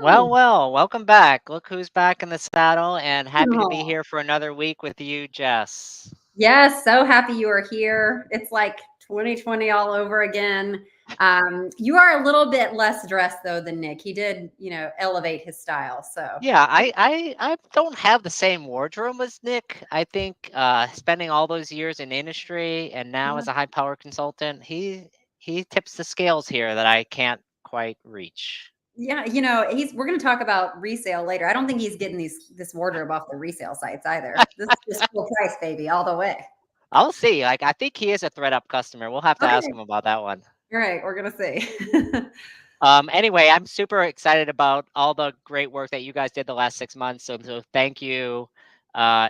Well, Hello. well, welcome back. Look who's back in the saddle and happy to be Oh, here for another week with you, Jess. yes, so happy you are here. It's like 2020 all over again. You are a little bit less dressed though than Nick. He did, elevate his style. So Yeah, I don't have the same wardrobe as Nick. I think spending all those years in industry and now yeah, as a high power consultant, he tips the scales here that I can't quite reach. yeah, we're going to talk about resale later. I don't think he's getting this wardrobe off the resale sites either. This is just full price, baby, all the way. I'll see. Like I think he is a thread up customer. We'll have to ask Okay, him about that one. all right, we're gonna see. Anyway, I'm super excited about all the great work that you guys did the last 6 months. So thank you,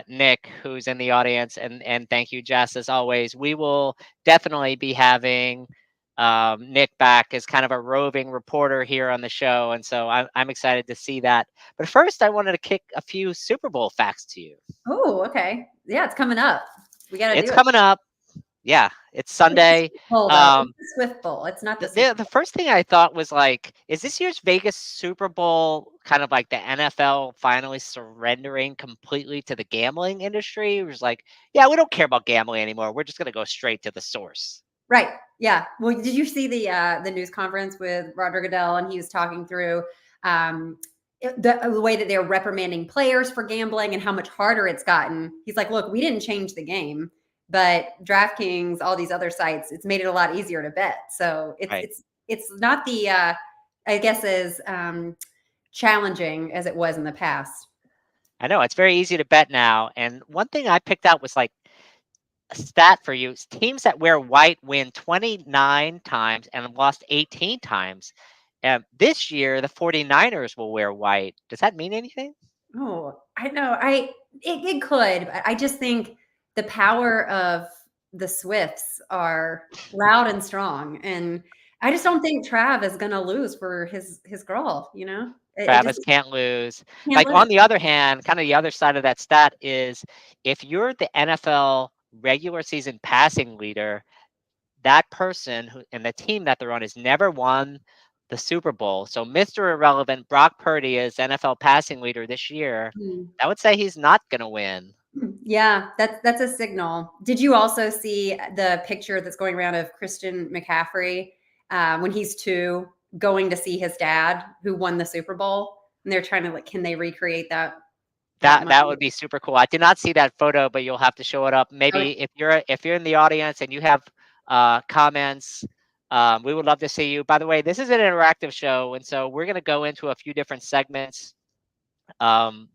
Nick, who's in the audience, and thank you, Jess, as always. We will definitely be having Nick back as kind of a roving reporter here on the show, and so I'm excited to see that. But first, I wanted to kick a few Super Bowl facts to you. Oh, okay, yeah, it's coming up. We got to It's do it. coming up. Yeah, it's It's the Sunday. Swift Bowl, though. It's Um, the Swift Bowl. It's not the The Super the the first thing I thought was like, is this year's Vegas Super Bowl kind of like the NFL finally surrendering completely to the gambling industry? It was like, yeah, we don't care about gambling anymore. We're just gonna go straight to the source. Right. Yeah. Well, did you see the news conference with Roger Goodell, and he was talking through um, the way that they're reprimanding players for gambling and how much harder it's gotten? He's like, look, we didn't change the game, but DraftKings, all these other sites, it's made it a lot easier to bet. So it's Right. it's it's not the I guess as challenging as it was in the past. I know it's very easy to bet now. And one thing I picked out was like a stat for you. Teams that wear white win 29 times and have lost 18 times. This year, the 49ers will wear white. Does that mean anything? Oh, I know. It could, but I just think the power of the Swifts are loud and strong, and I just don't think Trav is gonna lose for his girl. It just Travis can't lose. can't Like lose. on the other hand, kind of the other side of that stat is if you're the NFL regular season passing leader, that person who and the team that they're on has never won the Super Bowl. So Mr. Irrelevant, Brock Purdy is NFL passing leader this year. Mm. I would say he's not gonna win. Yeah, that's a signal. Did you also see the picture that's going around of Christian McCaffrey when he's 2 going to see his dad who won the Super Bowl, and they're trying to like, can they recreate that That moment? would be super cool. I did not see that photo, but you'll have to show it up. Oh, Maybe if you're in the audience and you have comments, we would love to see you. By the way, this is an interactive show, and so we're going to go into a few different segments, um,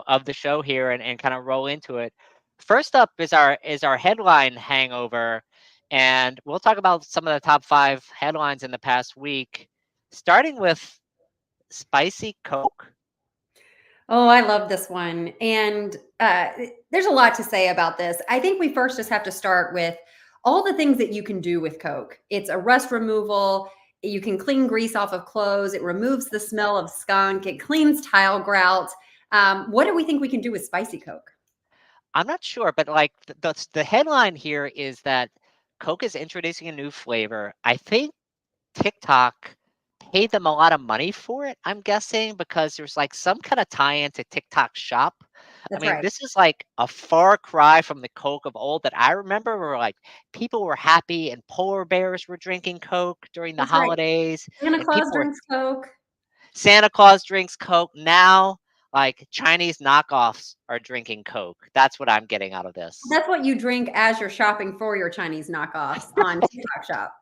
of the show here and kind of roll into it. First up is our headline hangover, and we'll talk about some of the top 5 headlines in the past week, starting with spicy Coke. Oh, I love this one. And there's a lot to say about this. I think we first just have to start with all the things that you can do with Coke. It's a rust removal. You can clean grease off of clothes. It removes the smell of skunk. It cleans tile grout. What do we think we can do with spicy Coke? I'm not sure, but like the headline here is that Coke is introducing a new flavor. I think TikTok paid them a lot of money for it, I'm guessing, because there's like some kind of tie-in to TikTok Shop. I That's mean, right. this is like a far cry from the Coke of old that I remember where like people were happy and polar bears were drinking Coke during the That's right. holidays Santa and Claus people were drinks Coke. Santa Claus drinks Coke. Now, like Chinese knockoffs are drinking Coke. That's what I'm getting out of this. That's what you drink as you're shopping for your Chinese knockoffs on TikTok Shop.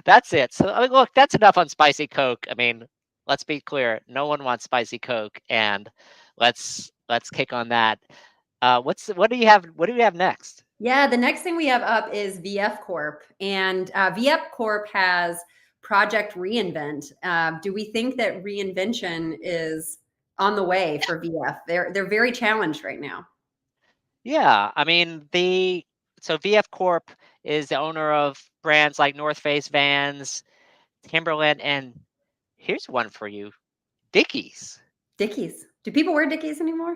That's it. So I mean, look, that's enough on spicy Coke. I mean, let's be clear. No one wants spicy Coke, and let's kick on that. What do you have? What do we have next? Yeah, the next thing we have up is VF Corp, and VF Corp has Project Reinvent. Do we think that reinvention is on the way for VF? They're very challenged right now. Yeah, I mean so VF Corp is the owner of brands like North Face, Vans, Timberland, and here's one for you, Dickies. Dickies. Do people wear Dickies anymore?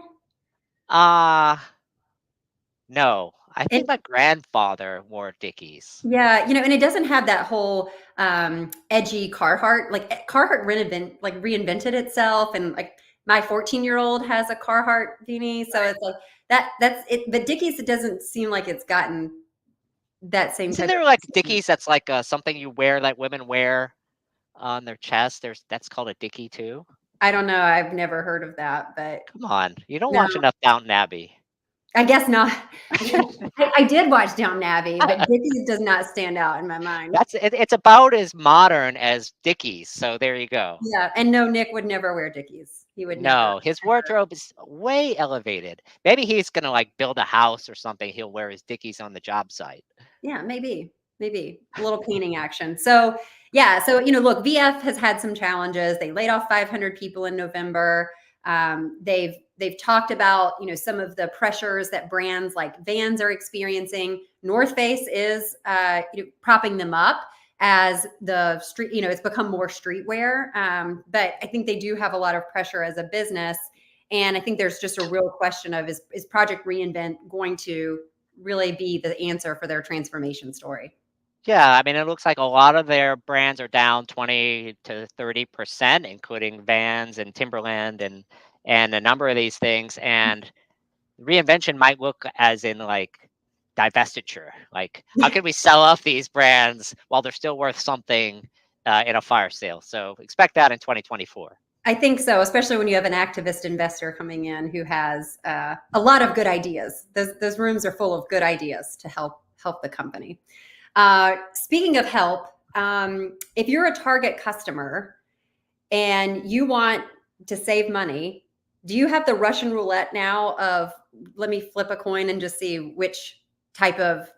Uh no, I And think my grandfather wore Dickies. yeah, and it doesn't have that whole edgy Carhartt. Like Carhartt reinvented itself, and like my 14-year-old has a Carhartt beanie, so it's like that's it. But Dickies, it doesn't seem like it's gotten that same Isn't type of there like excitement. Dickies that's like something you wear, like women wear on their chest? That's called a Dickie too. I don't know. I've never heard of that, but Come on, you don't no, watch enough Downton Abbey. I guess not. I did watch Downton Abbey, but Dickies does not stand out in my mind. It's about as modern as Dickies. So there you go. Yeah, and no, Nick would never wear Dickies. He would never. No, his wardrobe is way elevated. Maybe he's gonna like build a house or something. He'll wear his Dickies on the job site. Yeah, maybe a little painting action. So yeah, so look, VF has had some challenges. They laid off 500 people in November. They've talked about some of the pressures that brands like Vans are experiencing. North Face is propping them up as the street. It's become more streetwear, but I think they do have a lot of pressure as a business. And I think there's just a real question of is Project Reinvent going to really be the answer for their transformation story? Yeah, I mean, it looks like a lot of their brands are down 20 to 30%, including Vans and Timberland and a number of these things. And reinvention might look as in like divestiture. Like, how can we sell off these brands while they're still worth something in a fire sale? So expect that in 2024. I think so, especially when you have an activist investor coming in who has a lot of good ideas. Those rooms are full of good ideas to help the company. Speaking of help, if you're a Target customer and you want to save money, do you have the Russian roulette now of let me flip a coin and just see which type of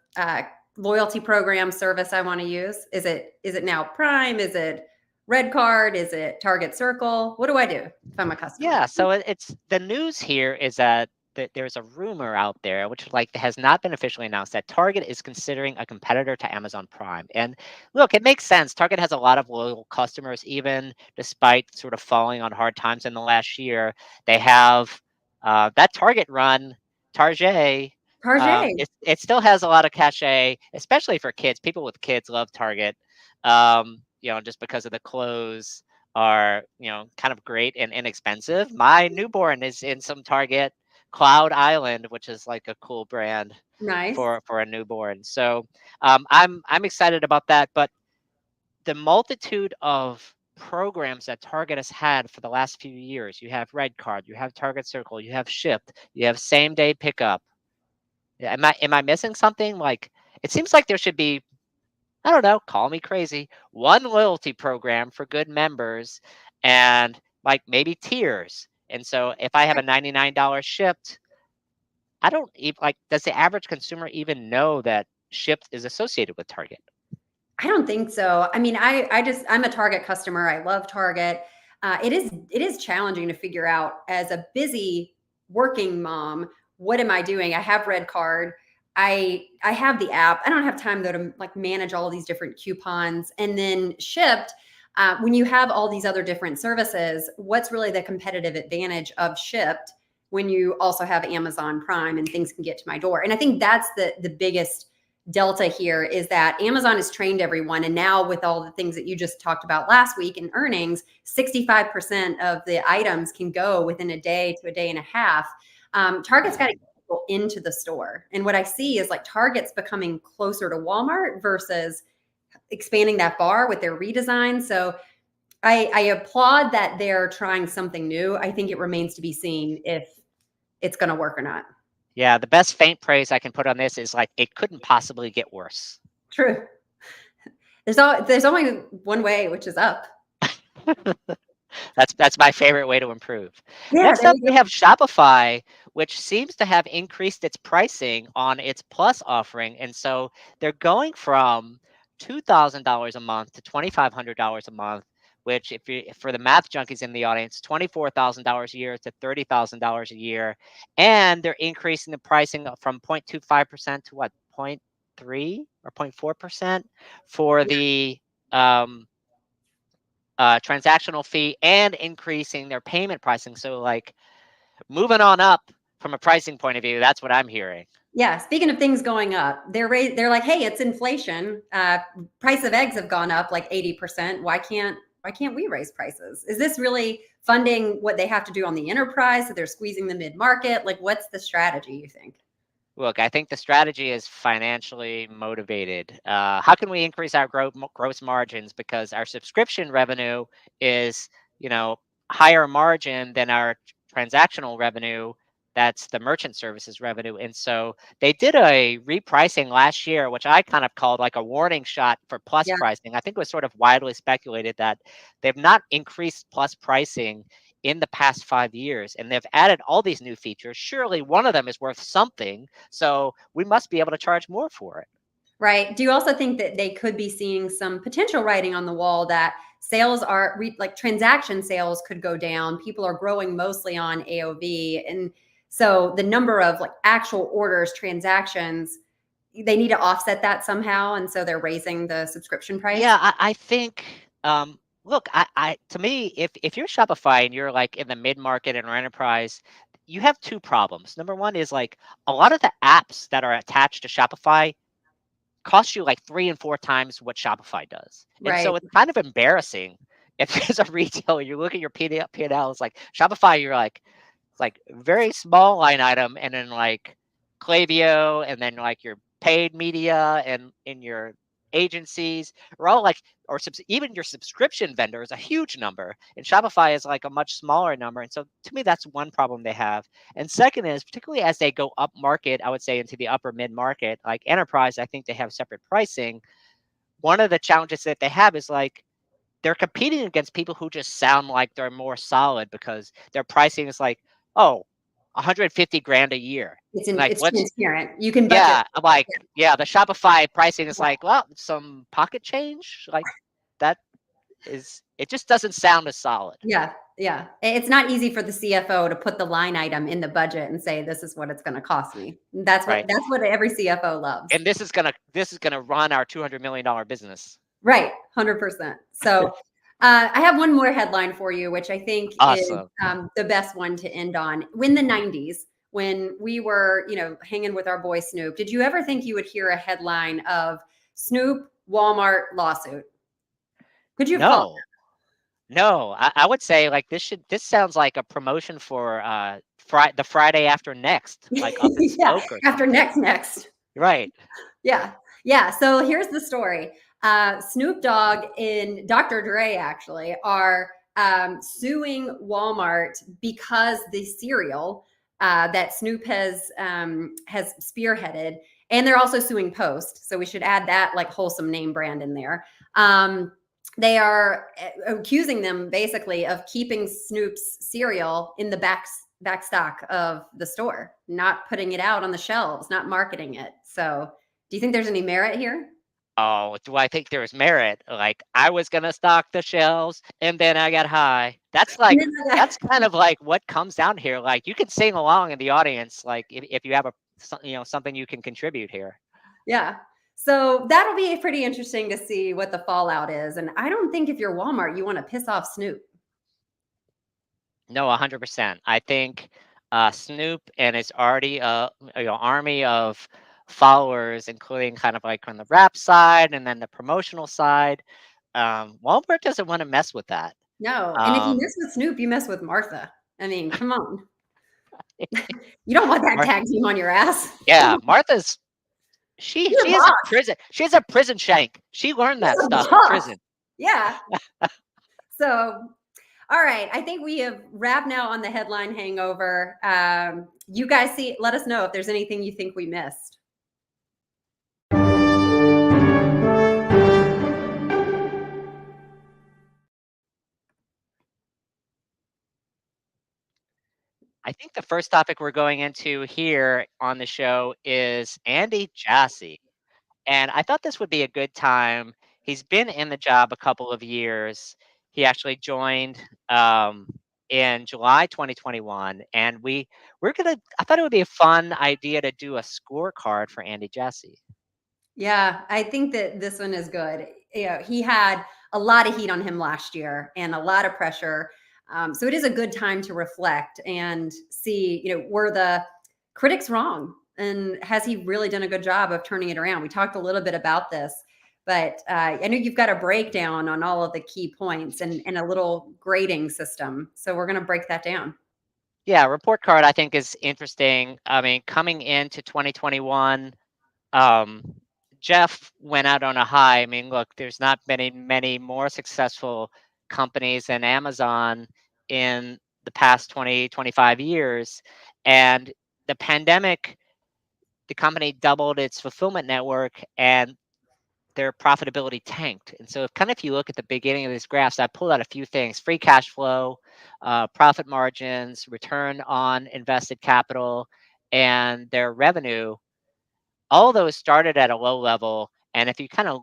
loyalty program service I want to use? Is it now Prime? Is it Red Card? Is it Target Circle? What do I do if I'm a customer? Yeah, so it's the news here is that there's a rumor out there, which like has not been officially announced, that Target is considering a competitor to Amazon Prime. And look, it makes sense. Target has a lot of loyal customers, even despite sort of falling on hard times in the last year. They have that Target run, Target. Target. It still has a lot of cachet, especially for kids. People with kids love Target, just because of the clothes are kind of great and inexpensive. My newborn is in some Target Cloud Island, which is like a cool brand Nice. for a newborn. So I'm excited about that. But the multitude of programs that Target has had for the last few years, you have Red Card, you have Target Circle, you have Shipt, you have same day pickup. Yeah, am I missing something? Like, it seems like there should be, I don't know, call me crazy, one loyalty program for good members and like maybe tiers. And so if I have a $99 Shipt, I don't even like, does the average consumer even know that Shipt is associated with Target? I don't think so. I mean, I'm a Target customer. I love Target. It is challenging to figure out as a busy working mom, what am I doing? I have Red Card. I have the app. I don't have time though to like manage all these different coupons. And then Shipped, when you have all these other different services, what's really the competitive advantage of Shipped when you also have Amazon Prime and things can get to my door? And I think that's the biggest delta here is that Amazon has trained everyone. And now with all the things that you just talked about last week in earnings, 65% of the items can go within a day to a day and a half. Target's got to get people into the store. And what I see is like Target's becoming closer to Walmart versus expanding that bar with their redesign. So I applaud that they're trying something new. I think it remains to be seen if it's going to work or not. Yeah, the best faint praise I can put on this is like, it couldn't possibly get worse. True. There's only one way, which is up. That's my favorite way to improve. Yeah, Next there up, you we go. have Shopify, which seems to have increased its pricing on its Plus offering. And so they're going from $2,000 a month to $2,500 a month, which for the math junkies in the audience, $24,000 a year to $30,000 a year. And they're increasing the pricing from 0.25% to what, 0.3 or 0.4% for the transactional fee and increasing their payment pricing. So like moving on up from a pricing point of view, that's what I'm hearing. Yeah, speaking of things going up, they're like, hey, it's inflation. Price of eggs have gone up like 80%. Why can't we raise prices? Is this really funding what they have to do on the enterprise? So they're squeezing the mid-market? Like, what's the strategy, you think? Look, I think the strategy is financially motivated. How can we increase our gross margins? Because our subscription revenue is, you know, higher margin than our transactional revenue. That's the merchant services revenue. And so they did a repricing last year, which I kind of called like a warning shot for plus Yeah. pricing. I think it was sort of widely speculated that they've not increased plus pricing in the past 5 years, and they've added all these new features. Surely one of them is worth something, so we must be able to charge more for it. Right. Do you also think that they could be seeing some potential writing on the wall that sales are like transaction sales could go down? People are growing mostly on AOV. And so the number of like actual orders, transactions, they need to offset that somehow. And so they're raising the subscription price. Yeah, I think. Look, to me, if you're Shopify and you're like in the mid market and or enterprise, you have two problems. Number one is like a lot of the apps that are attached to Shopify cost you like 3 and 4 times what Shopify does. And Right. so it's kind of embarrassing if as a retailer, you look at your P&L, it's like Shopify, you're like, it's like very small line item, and then like Klaviyo, and then like your paid media and in your agencies are all like, or even your subscription vendor is a huge number, and Shopify is like a much smaller number. And so to me, that's one problem they have. And second is, particularly as they go up market, I would say into the upper mid market, like enterprise, I think they have separate pricing. One of the challenges that they have is like they're competing against people who just sound like they're more solid because their pricing is like, oh, 150 grand a year. Like, It's what's, transparent. You can budget. yeah, I'm like, yeah, the Shopify pricing is like, well, some pocket change. Like, that it just doesn't sound as solid. Yeah, yeah. It's not easy for the CFO to put the line item in the budget and say, "This is what it's gonna cost me." Right. That's what every CFO loves. And this is gonna run our $200 million business. Right, 100%. So, I have one more headline for you, which I think is, Awesome. the best one to end on. When the '90s, when we were, hanging with our boy Snoop, did you ever think you would hear a headline of Snoop Walmart lawsuit? Could you have called No, no, I would say like this sounds like a promotion for the Friday after next, like Up in that? Yeah, Smoke or after something. next. Right. Yeah. Yeah. So here's the story. Snoop Dogg and Dr. Dre actually are suing Walmart because the cereal that Snoop has spearheaded, and they're also suing Post. So we should add that like wholesome name brand in there. They are accusing them basically of keeping Snoop's cereal in the back stock of the store, not putting it out on the shelves, not marketing it. So do you think there's any merit here? Oh, do I think there's merit? Like I was gonna stock the shelves and then I got high. That's kind of like what comes down here. Like you can sing along in the audience, like if you have something you can contribute here. Yeah. So that'll be pretty interesting to see what the fallout is. And I don't think if you're Walmart, you want to piss off Snoop. No, 100%. I think Snoop and his already army of followers, including kind of like on the rap side and then the promotional side. Walmart doesn't want to mess with that. No. And if you Um, mess with Snoop, you mess with Martha. I mean, come on. You don't want that Mar- tag team on your ass. yeah, Martha's You're she a is a boss. prison. She's a prison shank. She learned that You're a stuff in boss. prison. Yeah. So, all right. I think we have wrapped now on the headline hangover. You guys let us know if there's anything you think we missed. I think the first topic we're going into here on the show is Andy Jassy. And I thought this would be a good time. He's been in the job a couple of years. He actually joined in July 2021, and I thought it would be a fun idea to do a scorecard for Andy Jassy. Yeah, I think that this one is good. He had a lot of heat on him last year and a lot of pressure. So it is a good time to reflect and see, were the critics wrong? And has he really done a good job of turning it around? We talked a little bit about this, but I know you've got a breakdown on all of the key points and a little grading system. So we're going to break that down. Yeah, report card I think is interesting. I mean, coming into 2021, um, Jeff went out on a high. I mean, look, there's not many more successful companies than Amazon in the past 20, 25 years. And the pandemic, the company doubled its fulfillment network and their profitability tanked. And so, if you look at the beginning of these graphs, I pulled out a few things: free cash flow, profit margins, return on invested capital, and their revenue. All those started at a low level. And if you kind of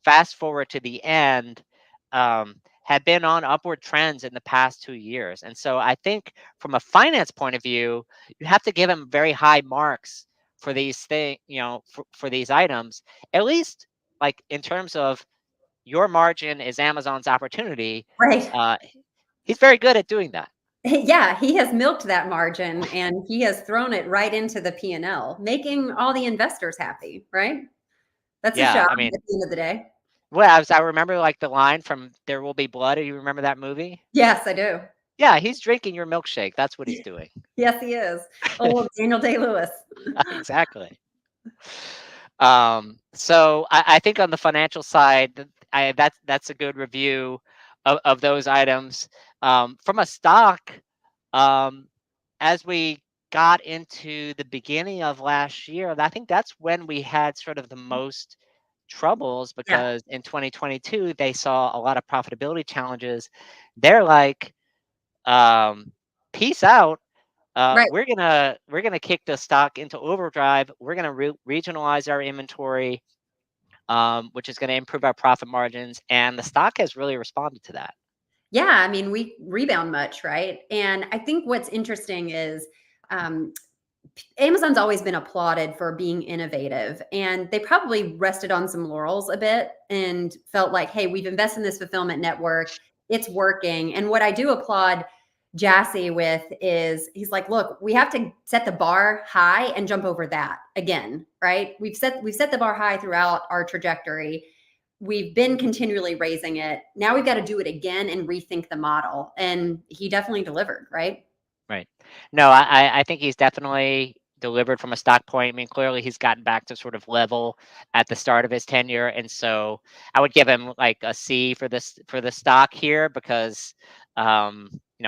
fast forward to the end, had been on upward trends in the past 2 years. And so I think from a finance point of view, you have to give them very high marks for these things, for these items, at least like in terms of your margin is Amazon's opportunity. Right. Uh, he's very good at doing that. Yeah, he has milked that margin and he has thrown it right into the P&L, making all the investors happy, right? That's his Yeah, job I mean, at the end of the day. well, I remember like the line from "There Will Be Blood." Do you remember that movie? Yes, I do. Yeah, he's drinking your milkshake. That's what he's doing. Yes, he is. Oh, Daniel Day-Lewis. Exactly. So I think on the financial side, that's a good review of those items. From a stock, um, as we got into the beginning of last year, I think that's when we had sort of the most troubles, Yeah, because in 2022 they saw a lot of profitability challenges. They're like, um, peace out. right. We're gonna kick the stock into overdrive. We're gonna regionalize our inventory, which is gonna improve our profit margins, and the stock has really responded to that. Yeah, I mean, we rebound much, right? And I think what's interesting is um, Amazon's always been applauded for being innovative, and they probably rested on some laurels a bit and felt like, hey, we've invested in this fulfillment network, it's working. And what I do applaud Jassy with is he's like, look, we have to set the bar high and jump over that again, right? We've set the bar high throughout our trajectory. We've been continually raising it. Now we've got to do it again and rethink the model. And he definitely delivered, right? Right. No, I think he's definitely delivered from a stock point. I mean, clearly he's gotten back to sort of level at the start of his tenure, and so I would give him like a C for the stock here, because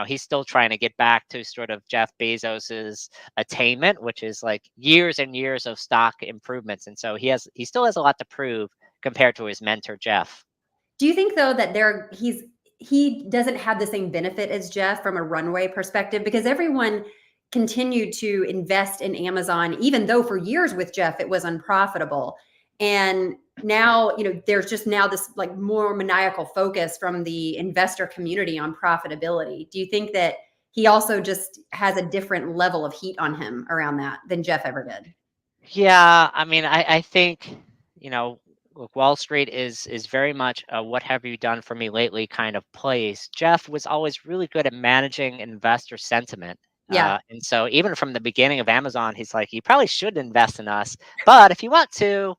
he's still trying to get back to sort of Jeff Bezos's attainment, which is like years and years of stock improvements, and so he still has a lot to prove compared to his mentor Jeff. Do you think though that he doesn't have the same benefit as Jeff from a runway perspective, because everyone continued to invest in Amazon even though for years with Jeff it was unprofitable, and now there's just now this like more maniacal focus from the investor community on profitability. Do you think that he also just has a different level of heat on him around that than Jeff ever did? Yeah, I mean, I think, look, Wall Street is very much a "what have you done for me lately" kind of place. Jeff was always really good at managing investor sentiment. Yeah, And so even from the beginning of Amazon, he's like, you probably should invest in us, but if you want to,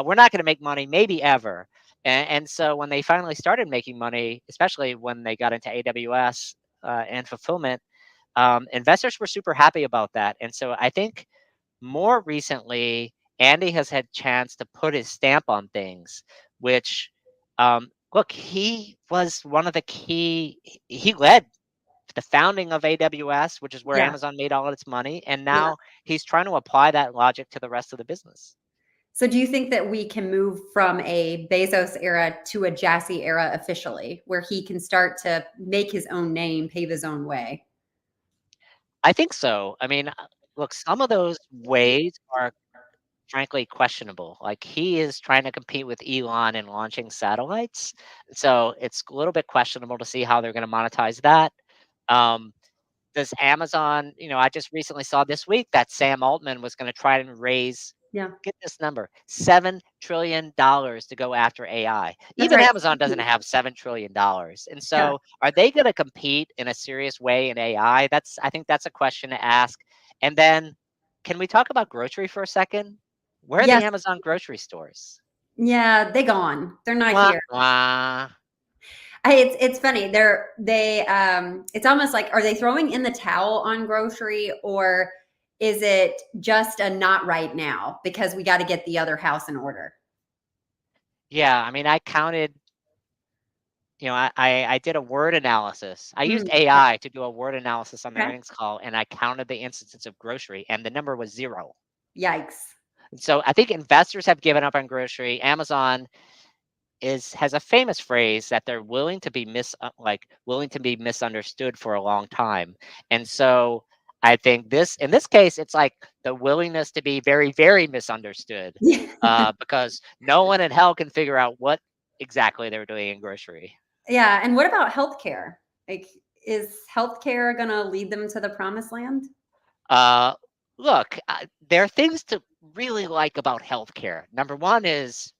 we're not going to make money, maybe ever. And so when they finally started making money, especially when they got into AWS and fulfillment, investors were super happy about that. And so I think more recently, Andy has had chance to put his stamp on things, which, look, he was one of the key. He led the founding of AWS, which is where yeah, Amazon made all of its money, and yeah. now he's trying to apply that logic to the rest of the business. So do you think that we can move from a Bezos era to a Jassy era officially, where he can start to make his own name, pave his own way? I think so. I mean, look, some of those ways are frankly questionable. Like, he is trying to compete with Elon in launching satellites, so it's a little bit questionable to see how they're going to monetize that. Um, does Amazon, I just recently saw this week that Sam Altman was going to try and raise, Yeah, get this number, $7 trillion to go after AI. that's Even right. Amazon doesn't have $7 trillion. And Yeah. so are they going to compete in a serious way in AI? I think that's a question to ask. And then can we talk about grocery for a second? Where are the Yes. Amazon grocery stores? Yeah, they gone. They're not Wah, here. wah. It's funny. It's almost like, are they throwing in the towel on grocery, or is it just a not right now because we got to get the other house in order? Yeah, I mean, I counted, I did a word analysis. I used Mm, AI to do a word analysis on the okay. earnings call, and I counted the instances of grocery, and the number was 0. Yikes. And so I think investors have given up on grocery. Amazon has a famous phrase that they're willing to be willing to be misunderstood for a long time. And so I think in this case, it's like the willingness to be very, very misunderstood, because no one in hell can figure out what exactly they're doing in grocery. Yeah. And what about healthcare? Like, is healthcare going to lead them to the promised land? Uh, Look, there are things to really like about healthcare. Number one is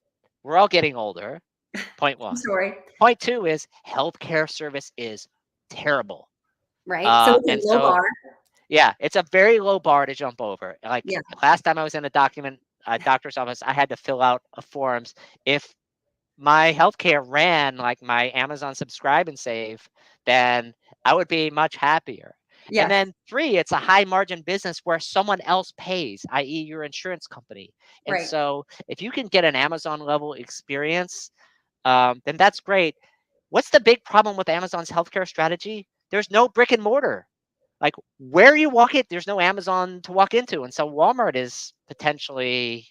we're all getting older. Point I'm one. sorry. Point two is healthcare service is terrible. Right. So it's And a low so, bar. yeah, it's a very low bar to jump over. Like Yeah. last time I was in a doctor's office, I had to fill out a forms. If my healthcare ran like my Amazon Subscribe and Save, then I would be much happier. And Yes. then three, it's a high margin business where someone else pays, i.e., your insurance company. And Right. so, if you can get an Amazon level experience, then that's great. What's the big problem with Amazon's healthcare strategy? There's no brick and mortar. Like where you walk it, there's no Amazon to walk into, and so Walmart is potentially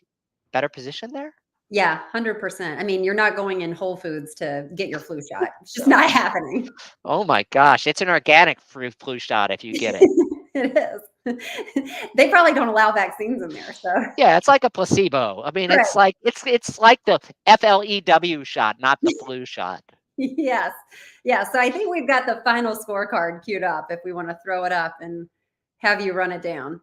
better positioned there. Yeah, 100%. I mean, you're not going in Whole Foods to get your flu shot. It's just not happening. Oh my gosh, it's an organic flu shot if you get it. It is. They probably don't allow vaccines in there, so Yeah, it's like a placebo. I mean, right. it's like the FLEW shot, not the flu shot. Yes. Yeah, so I think we've got the final scorecard queued up if we wanna throw it up and have you run it down.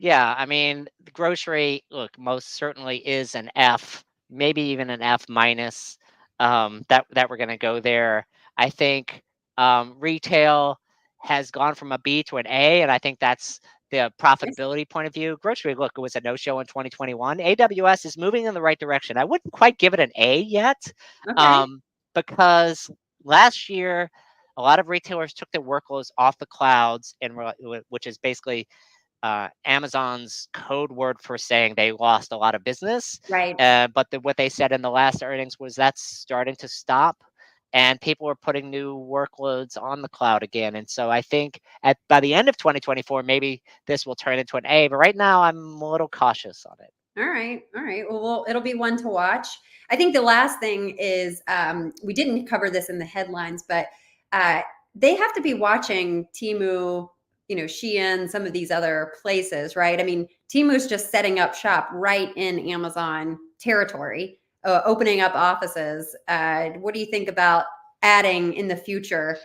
Yeah, I mean, the grocery, look, most certainly is an F, maybe even an F minus. That we're going to go there. I think retail has gone from a B to an A, and I think that's the profitability point of view. Grocery, look, it was a no-show in 2021. AWS is moving in the right direction. I wouldn't quite give it an A yet, Okay. um, because last year a lot of retailers took their workloads off the clouds, and which is basically Amazon's code word for saying they lost a lot of business. Right. But what they said in the last earnings was that's starting to stop, and people are putting new workloads on the cloud again. And so I think by the end of 2024, maybe this will turn into an A. But right now, I'm a little cautious on it. All right. All right. Well, it'll be one to watch. I think the last thing is we didn't cover this in the headlines, but uh, they have to be watching Temu, Shein, some of these other places, right? I mean, Temu's just setting up shop right in Amazon territory, opening up offices. What do you think about adding in the future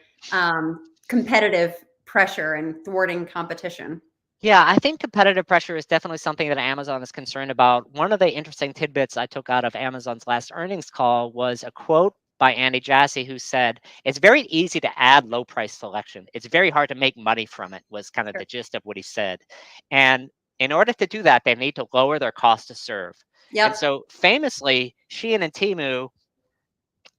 competitive pressure and thwarting competition? Yeah, I think competitive pressure is definitely something that Amazon is concerned about. One of the interesting tidbits I took out of Amazon's last earnings call was a quote by Andy Jassy, who said, "It's very easy to add low price selection. It's very hard to make money from it," was kind of Sure. the gist of what he said. And in order to do that, they need to lower their cost to serve. And Yep. so famously, Shein and Temu,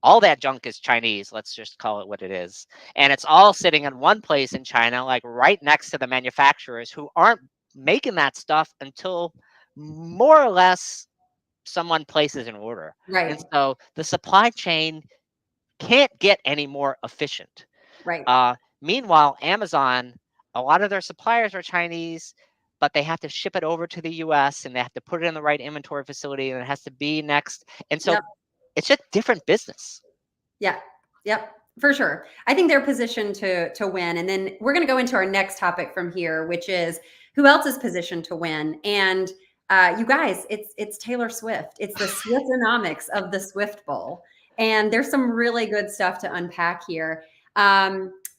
all that junk is Chinese. Let's just call it what it is. And it's all sitting in one place in China, like right next to the manufacturers who aren't making that stuff until more or less someone places an order. And Right. so the supply chain can't get any more efficient. Right. Meanwhile, Amazon, a lot of their suppliers are Chinese, but they have to ship it over to the US and they have to put it in the right inventory facility and it has to be next. And so Yep. it's just different business. Yeah. Yep. For sure. I think they're positioned to win. And then we're going to go into our next topic from here, which is who else is positioned to win. And you guys, it's Taylor Swift. It's the Swiftonomics of the Swift Bowl. And there's some really good stuff to unpack here.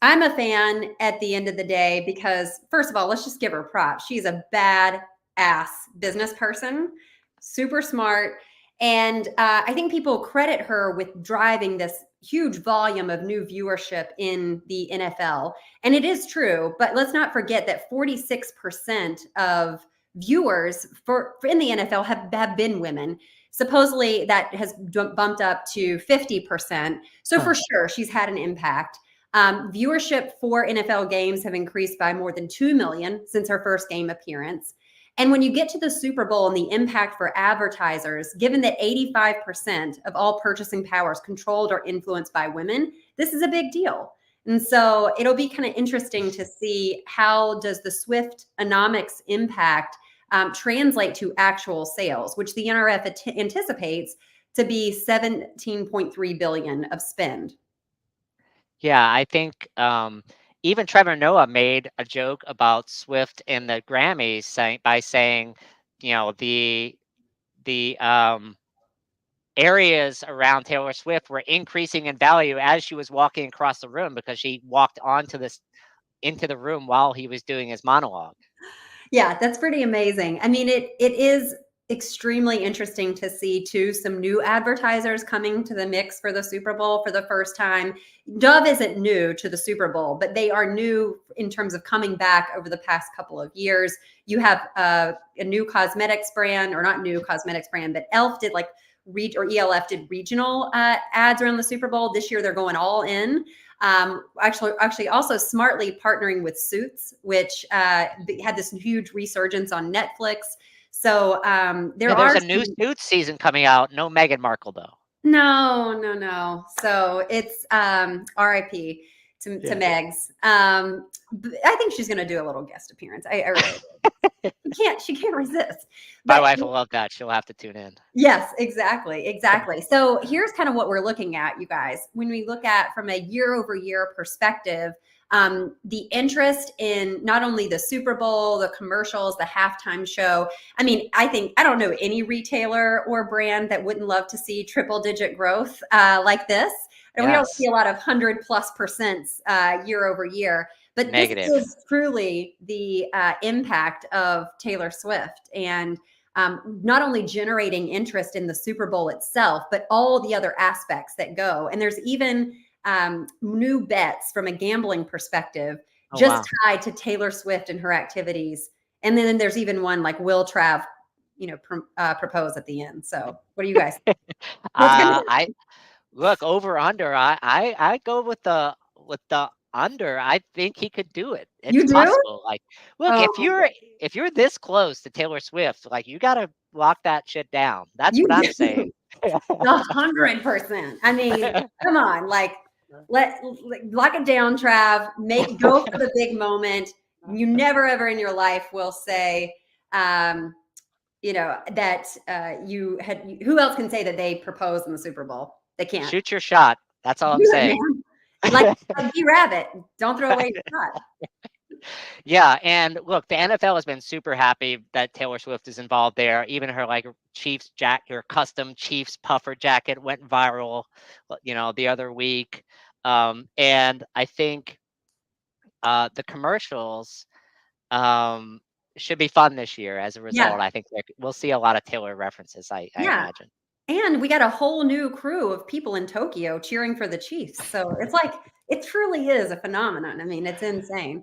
I'm a fan at the end of the day because, first of all, let's just give her props. She's a bad ass business person, super smart. And I think people credit her with driving this huge volume of new viewership in the NFL. And it is true, but let's not forget that 46% of viewers for in the NFL have been women. Supposedly that has bumped up to 50%. So for sure, she's had an impact. Viewership for NFL games have increased by more than 2 million since her first game appearance. And when you get to the Super Bowl and the impact for advertisers, given that 85% of all purchasing power is controlled or influenced by women, this is a big deal. And so it'll be kind of interesting to see how does the Swiftonomics impact translate to actual sales, which the NRF anticipates to be 17.3 billion of spend. Yeah, I think even Trevor Noah made a joke about Swift in the Grammys saying, the areas around Taylor Swift were increasing in value as she was walking across the room because she walked into the room while he was doing his monologue. Yeah, that's pretty amazing. I mean, it is extremely interesting to see too some new advertisers coming to the mix for the Super Bowl for the first time. Dove isn't new to the Super Bowl, but they are new in terms of coming back over the past couple of years. You have a new cosmetics brand, or not new cosmetics brand, but ELF did ELF did regional ads around the Super Bowl. This year they're going all in. Actually also smartly partnering with Suits, which had this huge resurgence on Netflix. So there's a new Suits season coming out. No Meghan Markle though. No. So it's RIP to Megs. I think she's going to do a little guest appearance. I really she can't resist. My wife will love that. She'll have to tune in. Yes, exactly. So here's kind of what we're looking at, you guys. When we look at from a year-over-year perspective, the interest in not only the Super Bowl, the commercials, the halftime show. I mean, I don't know any retailer or brand that wouldn't love to see triple-digit growth like this. And we don't see a lot of 100+% year over year. But Negative. This is truly the impact of Taylor Swift and not only generating interest in the Super Bowl itself, but all the other aspects that go. And there's even new bets from a gambling perspective, tied to Taylor Swift and her activities. And then there's even one like will Trav, propose at the end. So what do you guys think? I look over under. I go with the under. I think he could do it. It's possible. Like, look, if you're this close to Taylor Swift, like you gotta lock that shit down. That's what I'm saying. 100%. I mean, come on, lock it down, Trav. Go for the big moment. You never ever in your life will say, that you had. Who else can say that they proposed in the Super Bowl? They can't. Shoot your shot. That's all I'm saying. Like B-Rabbit, don't throw away your shot. Yeah, and look, the NFL has been super happy that Taylor Swift is involved there. Even her Chiefs her custom Chiefs puffer jacket went viral, the other week. And I think the commercials should be fun this year. As a result, I think we'll see a lot of Taylor references. I imagine. And we got a whole new crew of people in Tokyo cheering for the Chiefs. So it's it truly is a phenomenon. I mean, it's insane.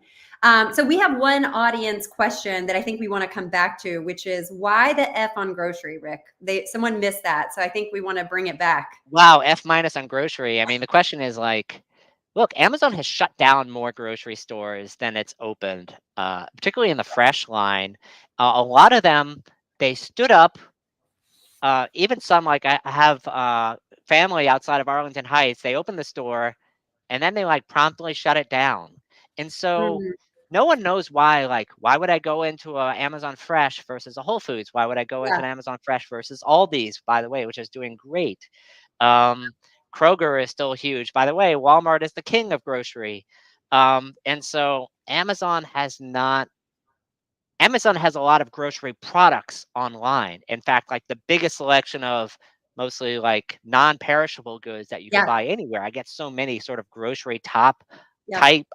So we have one audience question that I think we want to come back to, which is why the F on grocery, Rick? Someone missed that. So I think we want to bring it back. Wow, F- on grocery. I mean, the question is look, Amazon has shut down more grocery stores than it's opened, particularly in the fresh line. A lot of them, they stood up. Even some, like I have family outside of Arlington Heights, they opened the store and then they promptly shut it down. And so no one knows why. Why would I go into a Amazon Fresh versus a Whole Foods? Why would I go into an Amazon Fresh versus Aldi's, by the way, which is doing great? Kroger is still huge. By the way, Walmart is the king of grocery. And so Amazon has a lot of grocery products online. In fact, the biggest selection of mostly non-perishable goods that you can buy anywhere. I get so many sort of grocery type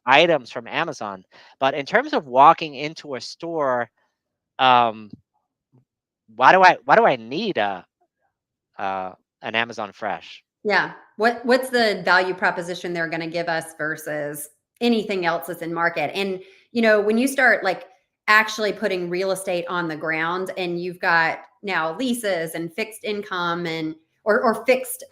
items from Amazon. But in terms of walking into a store, why do I need an Amazon Fresh? Yeah. What's the value proposition they're going to give us versus anything else that's in market? And when you start actually putting real estate on the ground, and you've got now leases and fixed income and or fixed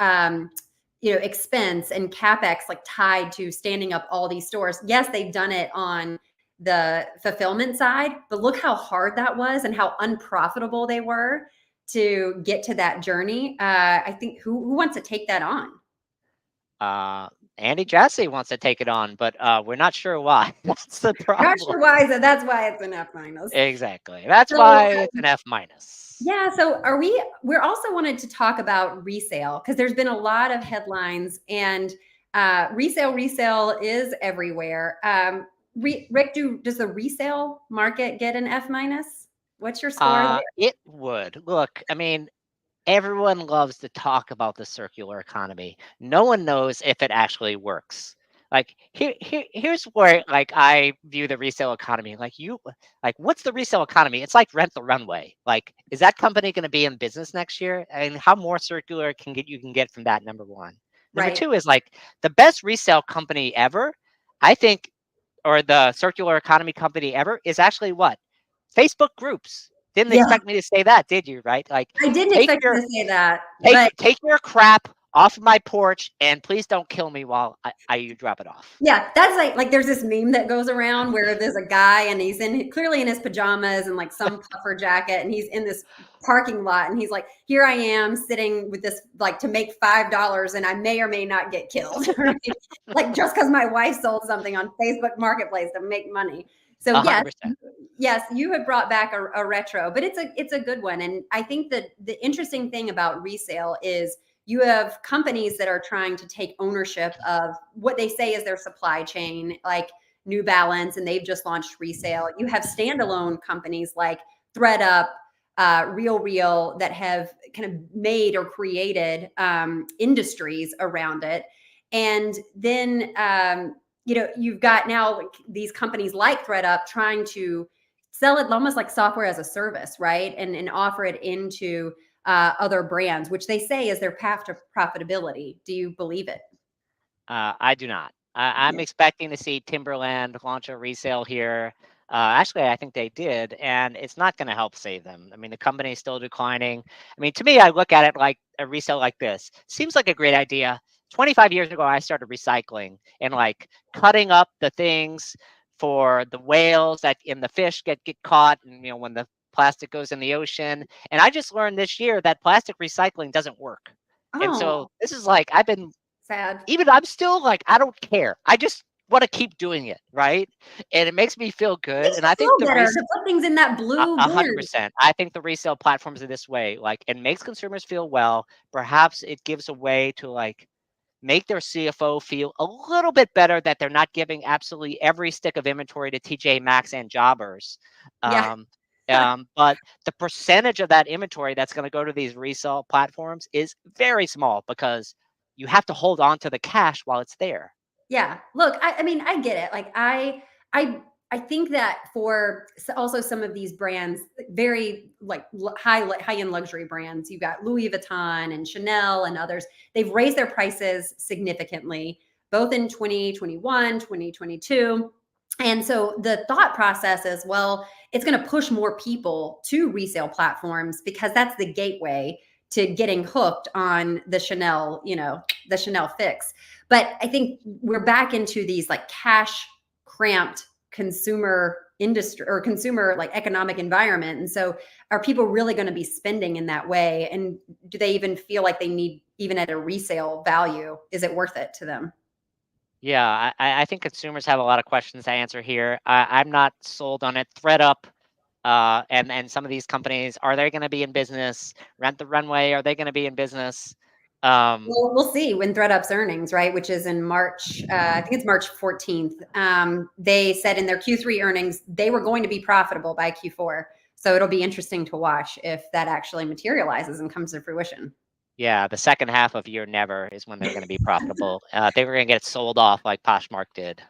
expense and capex like tied to standing up all these stores. Yes, they've done it on the fulfillment side, but look how hard that was and how unprofitable they were to get to that journey. I think who wants to take that on? Andy Jassy wants to take it on, but we're not sure why. That's the problem. Not sure why, so that's why it's an F minus. Exactly. That's So, why it's an F minus. yeah. So we're also wanted to talk about resale because there's been a lot of headlines, and resale is everywhere. Rick, does the resale market get an F minus? What's your score there? It would. Look, I mean, everyone loves to talk about the circular economy. No one knows if it actually works. Like here's where like I view the resale economy. Like what's the resale economy? It's like Rent the Runway. Like, is that company going to be in business next year? And how more circular you can get from that? Number one. Number Right. two is like the best resale company ever, I think, or the circular economy company ever is actually what? Facebook groups. Didn't Yeah. expect me to say that, did you? Right? Like, I didn't expect you to say that, but take your crap off of my porch, and please don't kill me while you drop it off. yeah, that's like there's this meme that goes around where there's a guy and he's clearly in his pajamas and like some puffer jacket, and he's in this parking lot, and he's like, here I am sitting with this like to make $5, and I may or may not get killed, right? Like just because my wife sold something on Facebook Marketplace to make money. So 100%. yes, you have brought back a retro, but it's a good one. And I think that the interesting thing about resale is you have companies that are trying to take ownership of what they say is their supply chain, like New Balance, and they've just launched resale. You have standalone companies like ThreadUp, RealReal that have kind of made or created industries around it. And then you've got now these companies like ThreadUp trying to sell it almost like software as a service, right? And offer it into other brands, which they say is their path to profitability. Do you believe it? I do not. I'm expecting to see Timberland launch a resale here. Actually, I think they did, and it's not going to help save them. I mean, the company is still declining. I mean, to me, I look at it like a resale like this. Seems like a great idea. 25 years ago, I started recycling and like cutting up the things for the whales that in the fish get caught, and when the plastic goes in the ocean. And I just learned this year that plastic recycling doesn't work. And so Oh, this is like I've been sad. even I'm still like, I don't care. I just want to keep doing it, right? And it makes me feel good. Makes And you I think feel the better to put things in that blue bin. 100%. I think the resale platforms are this way. Like, it makes consumers feel well. Perhaps it gives a way to like make their CFO feel a little bit better that they're not giving absolutely every stick of inventory to TJ Maxx and jobbers. Yeah. But the percentage of that inventory that's going to go to these resale platforms is very small because you have to hold on to the cash while it's there. Yeah. Look, I mean, I get it. Like I think that for also some of these brands, very like high end luxury brands, you've got Louis Vuitton and Chanel and others. They've raised their prices significantly, both in 2021, 2022. And so the thought process is, well, it's going to push more people to resale platforms because that's the gateway to getting hooked on the Chanel, the Chanel fix. But I think we're back into these like cash cramped consumer industry or consumer like economic environment. And so are people really going to be spending in that way? And do they even feel like they need, even at a resale value, is it worth it to them? Yeah, I think consumers have a lot of questions to answer here. I'm not sold on it. ThreadUp, and some of these companies, are they going to be in business? Rent the Runway, are they going to be in business? Well, we'll see when ThreadUp's earnings, right? Which is in March. I think it's March 14th. They said in their Q3 earnings they were going to be profitable by Q4. So it'll be interesting to watch if that actually materializes and comes to fruition. Yeah, the second half of year never is when they're going to be profitable. They were going to get sold off like Poshmark did.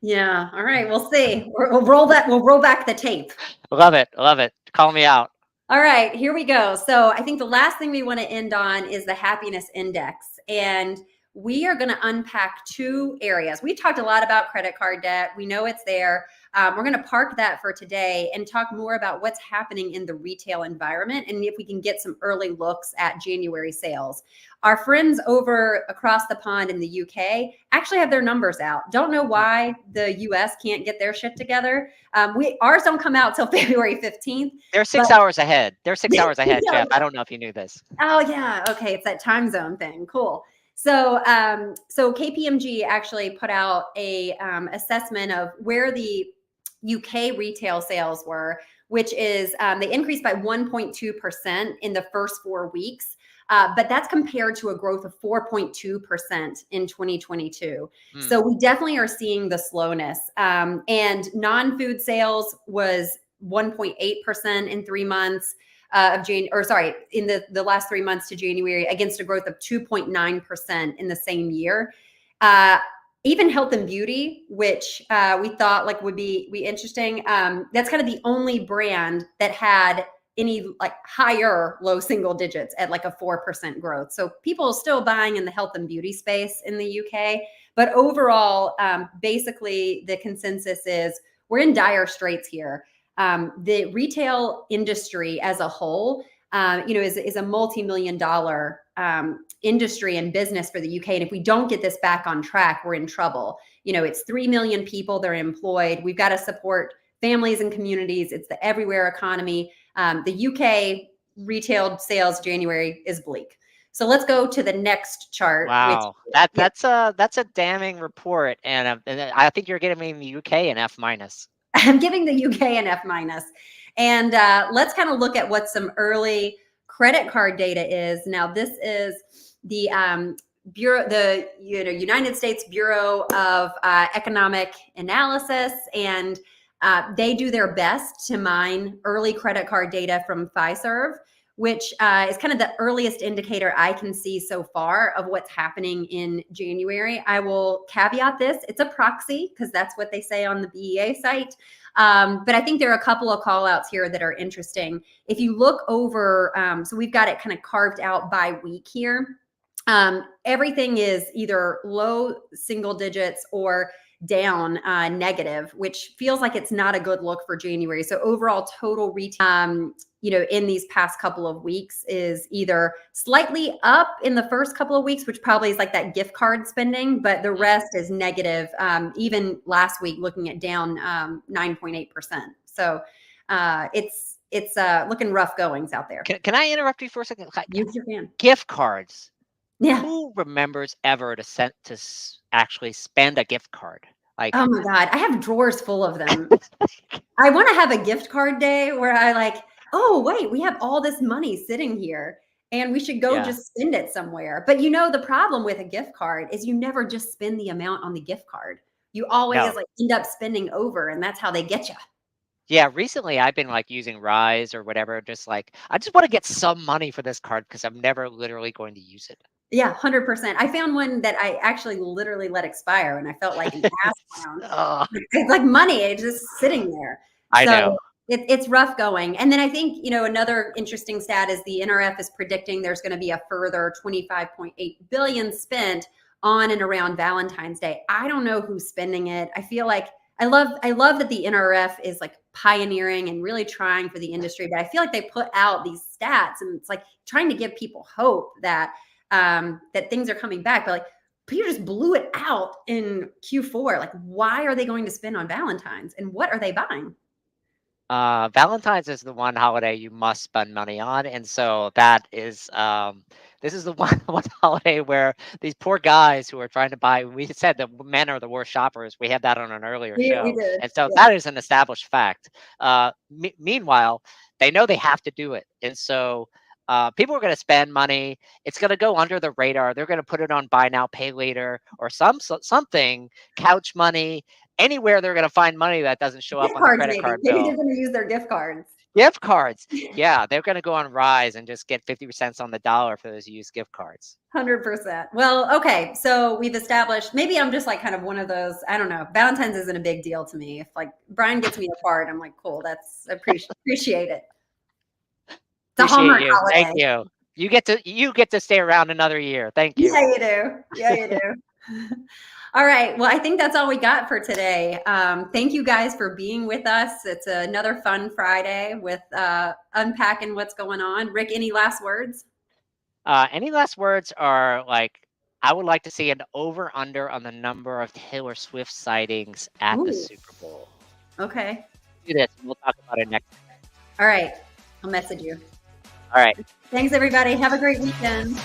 Yeah. All right. We'll see. We'll roll that. We'll roll back the tape. Love it. Love it. Call me out. All right, here we go. So I think the last thing we want to end on is the happiness index. And we are going to unpack two areas. We talked a lot about credit card debt. We know it's there. we're going to park that for today and talk more about what's happening in the retail environment and if we can get some early looks at January sales. Our friends over across the pond in the UK actually have their numbers out. Don't know why the US can't get their shit together. Ours don't come out till February 15th. They're 6 hours ahead. They're 6 hours ahead, Yeah. Jeff. I don't know if you knew this. Oh yeah, okay, it's that time zone thing. Cool. So, so KPMG actually put out a assessment of where the UK retail sales were, which is they increased by 1.2% in the first 4 weeks. But that's compared to a growth of 4.2% in 2022. So we definitely are seeing the slowness. And non-food sales was 1.8% in 3 months of June, or sorry, in the last 3 months to January, against a growth of 2.9% in the same year. Even health and beauty, which we thought like would be interesting. That's kind of the only brand that had any like higher low single digits at like a 4% growth. So people are still buying in the health and beauty space in the UK. But overall, basically the consensus is we're in dire straits here. The retail industry as a whole, is a multi-million-dollar industry and business for the UK. And if we don't get this back on track, we're in trouble. It's 3 million people that are employed. We've got to support families and communities. It's the everywhere economy. The UK retail sales January is bleak. So let's go to the next chart. Wow, that's a damning report, and I think you're giving the UK an F minus. I'm giving the UK an F minus. And let's kind of look at what some early credit card data is. Now, this is the United States Bureau of Economic Analysis, and they do their best to mine early credit card data from Fiserv, which is kind of the earliest indicator I can see so far of what's happening in January. I will caveat this. It's a proxy because that's what they say on the BEA site. But I think there are a couple of call outs here that are interesting. If you look over, so we've got it kind of carved out by week here. Everything is either low single digits or down negative, which feels like it's not a good look for January. So overall total retail, in these past couple of weeks is either slightly up in the first couple of weeks, which probably is like that gift card spending, but the rest is negative. Even last week, looking at down 9.8%. So it's looking rough goings out there. Can I interrupt you for a second? You can. Gift cards. Yeah. Who remembers ever to actually spend a gift card? Like, oh my God, I have drawers full of them. I want to have a gift card day where I like, oh, wait, we have all this money sitting here and we should go just spend it somewhere. But the problem with a gift card is you never just spend the amount on the gift card. You always end up spending over, and that's how they get you. Yeah, recently I've been like using Rise or whatever, just like, I just want to get some money for this card because I'm never literally going to use it. Yeah, 100%. I found one that I actually literally let expire, and I felt like an ass clown. It's like money, it's just sitting there. I know. It's rough going. And then I think, another interesting stat is the NRF is predicting there's going to be a further 25.8 billion spent on and around Valentine's Day. I don't know who's spending it. I feel like I love that the NRF is like pioneering and really trying for the industry, but I feel like they put out these stats and it's like trying to give people hope that that things are coming back. But like Peter just blew it out in Q4. Like, why are they going to spend on Valentine's and what are they buying? Valentine's is the one holiday you must spend money on, and so that is this is the one holiday where these poor guys who are trying to buy. We said that men are the worst shoppers. We had that on an earlier show, we did. And so that is an established fact. Meanwhile, they know they have to do it, and so people are going to spend money. It's going to go under the radar. They're going to put it on buy now, pay later, or something, couch money. Anywhere they're going to find money that doesn't show up on the credit card bill. Maybe they're going to use their gift cards. Gift cards. Yeah, they're going to go on Rise and just get 50 cents on the dollar for those used gift cards. 100%. Well, okay. So we've established, maybe I'm just like kind of one of those, I don't know. Valentine's isn't a big deal to me. If like Brian gets me a card, I'm like, cool, appreciate it. It's a Hallmark holiday. Thank you. You get to stay around another year. Thank you. Yeah, you do. All right. Well, I think that's all we got for today. Thank you guys for being with us. It's another fun Friday with unpacking what's going on. Rick, any last words? Any last words are like, I would like to see an over under on the number of Taylor Swift sightings at the Ooh, Super Bowl. okay. Do this. We'll talk about it next time. All right. I'll message you. All right. Thanks, everybody. Have a great weekend.